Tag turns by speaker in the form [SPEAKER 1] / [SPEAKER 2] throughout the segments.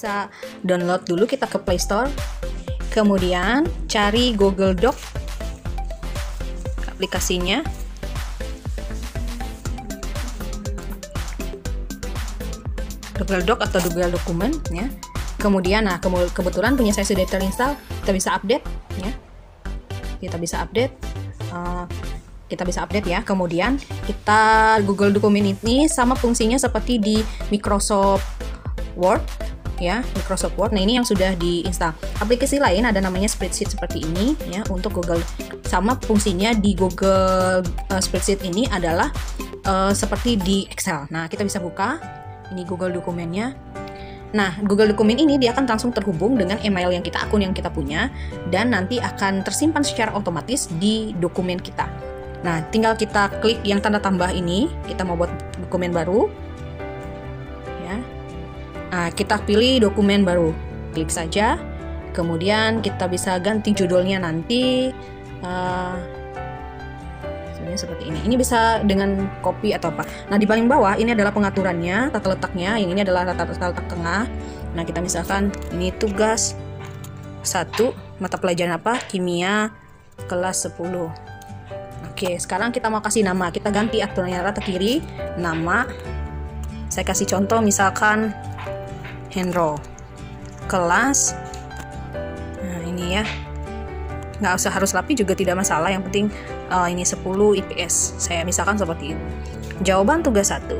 [SPEAKER 1] bisa download dulu, kita ke Play Store, kemudian cari Google Doc aplikasinya. Google Doc atau Google Dokumen ya. Kemudian kebetulan punya saya sudah terinstall, kita bisa update ya. Kita bisa update ya. Kemudian kita Google Dokumen ini sama fungsinya seperti di Microsoft Word ya, Microsoft Word. Nah, ini yang sudah diinstal. Aplikasi lain ada namanya Spreadsheet seperti ini ya untuk Google. Sama fungsinya di Google Spreadsheet ini adalah seperti di Excel. Nah, kita bisa buka ini Google Dokumennya. Nah, Google Dokumen ini dia akan langsung terhubung dengan email yang kita, akun yang kita punya, dan nanti akan tersimpan secara otomatis di dokumen kita. Nah, tinggal kita klik yang tanda tambah ini, kita mau buat dokumen baru. Ya. Nah, kita pilih dokumen baru, klik saja. Kemudian kita bisa ganti judulnya nanti. Seperti ini. Ini bisa dengan copy atau apa. Nah, di paling bawah ini adalah pengaturannya, tata letaknya. Yang ini adalah tata letak tengah. Nah, kita misalkan ini tugas 1, mata pelajaran apa? Kimia kelas 10. Oke, sekarang kita mau kasih nama. Kita ganti aturannya rata kiri, nama. Saya kasih contoh misalkan Henro. Kelas. Nah, ini ya. Nggak usah harus rapi juga tidak masalah, yang penting ini 10 IPS, saya misalkan seperti itu. Jawaban tugas 1,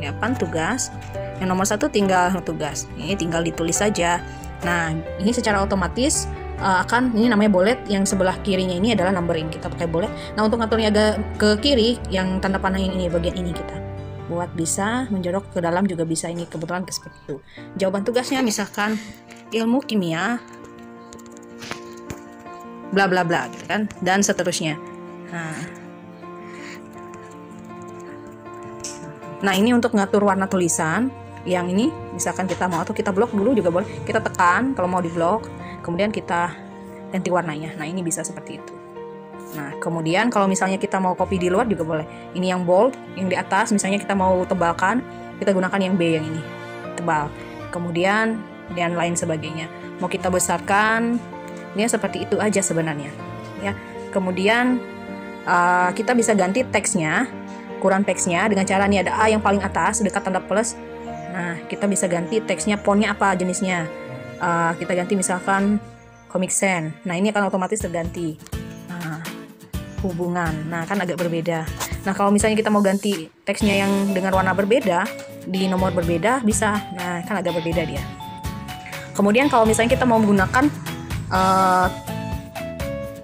[SPEAKER 1] jawaban tugas yang nomor 1 tinggal tugas, ini tinggal ditulis saja. Nah, ini secara otomatis akan, ini namanya bullet, yang sebelah kirinya ini adalah numbering, kita pakai bullet. Nah, untuk ngaturnya agak ke kiri, yang tanda panah ini bagian ini kita buat bisa menjorok ke dalam juga bisa, ini kebetulan seperti itu. Jawaban tugasnya misalkan ilmu kimia bla bla bla gitu kan, dan seterusnya. Nah, ini untuk ngatur warna tulisan. Yang ini misalkan kita mau, atau kita blok dulu juga boleh, kita tekan kalau mau di blok, kemudian kita ganti warnanya. Nah, ini bisa seperti itu. Nah, kemudian kalau misalnya kita mau copy di luar juga boleh. Ini yang bold, yang di atas misalnya kita mau tebalkan, kita gunakan yang B yang ini, tebal. Kemudian dan lain sebagainya. Mau kita besarkan, ini seperti itu aja sebenarnya ya. Kemudian kita bisa ganti teksnya, ukuran teksnya dengan cara ini ada A yang paling atas dekat tanda plus. Nah, kita bisa ganti teksnya, fontnya apa jenisnya. Kita ganti misalkan Comic Sans. Nah, ini akan otomatis terganti. Nah, hubungan. Nah, kan agak berbeda. Nah, kalau misalnya kita mau ganti teksnya yang dengan warna berbeda, di nomor berbeda bisa. Nah, kan agak berbeda dia. Kemudian kalau misalnya kita mau menggunakan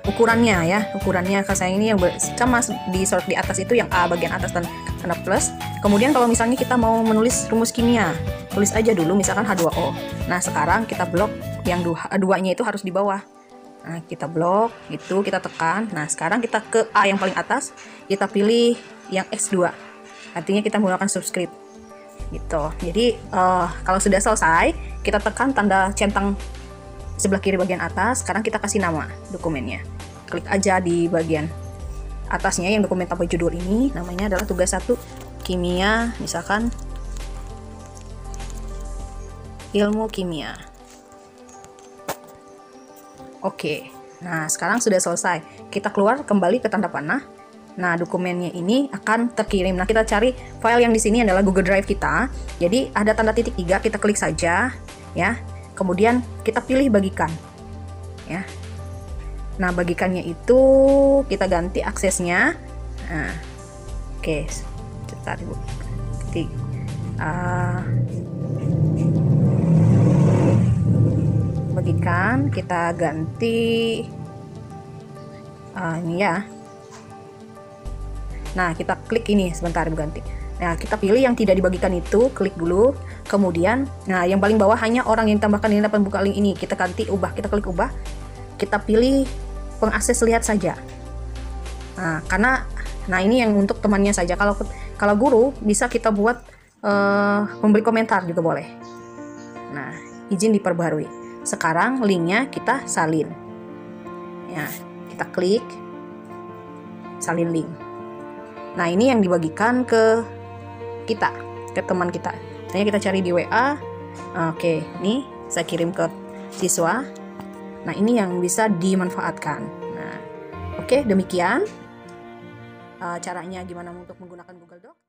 [SPEAKER 1] ukurannya ya, ukurannya saya ini yang sama di sort di atas itu yang A bagian atas tanda plus. Kemudian kalau misalnya kita mau menulis rumus kimia, tulis aja dulu misalkan H2O. Nah, sekarang kita blok yang duanya itu harus di bawah. Nah, kita blok itu, kita tekan. Nah, sekarang kita ke A yang paling atas, kita pilih yang X2. Artinya kita menggunakan subscript gitu. Jadi kalau sudah selesai, kita tekan tanda centang sebelah kiri bagian atas. Sekarang kita kasih nama dokumennya, klik aja di bagian atasnya yang dokumen tanpa judul ini, namanya adalah tugas 1 kimia, misalkan ilmu kimia. Oke, nah sekarang sudah selesai, kita keluar kembali ke tanda panah. Nah, dokumennya ini akan terkirim. Nah, kita cari file yang di sini adalah Google Drive kita. Jadi ada tanda titik 3, kita klik saja ya. Kemudian kita pilih bagikan ya. Nah, bagikannya itu kita ganti aksesnya. Nah, oke, sebentar Ibu. Bagikan kita ganti ini ya. Nah, kita klik ini, sebentar Ibu ganti. Nah, kita pilih yang tidak dibagikan itu, klik dulu. Kemudian, nah yang paling bawah hanya orang yang tambahkan ini dapat buka link ini. Kita ganti ubah, kita klik ubah. Kita pilih pengakses lihat saja. Nah, karena ini yang untuk temannya saja. Kalau guru bisa kita buat memberi komentar juga boleh. Nah, izin diperbarui. Sekarang linknya kita salin. Ya, kita klik salin link. Nah, ini yang dibagikan ke kita, ke teman kita. Misalnya kita cari di WA, Oke, ini saya kirim ke siswa. Nah, ini yang bisa dimanfaatkan. Nah, oke, demikian caranya gimana untuk menggunakan Google Docs.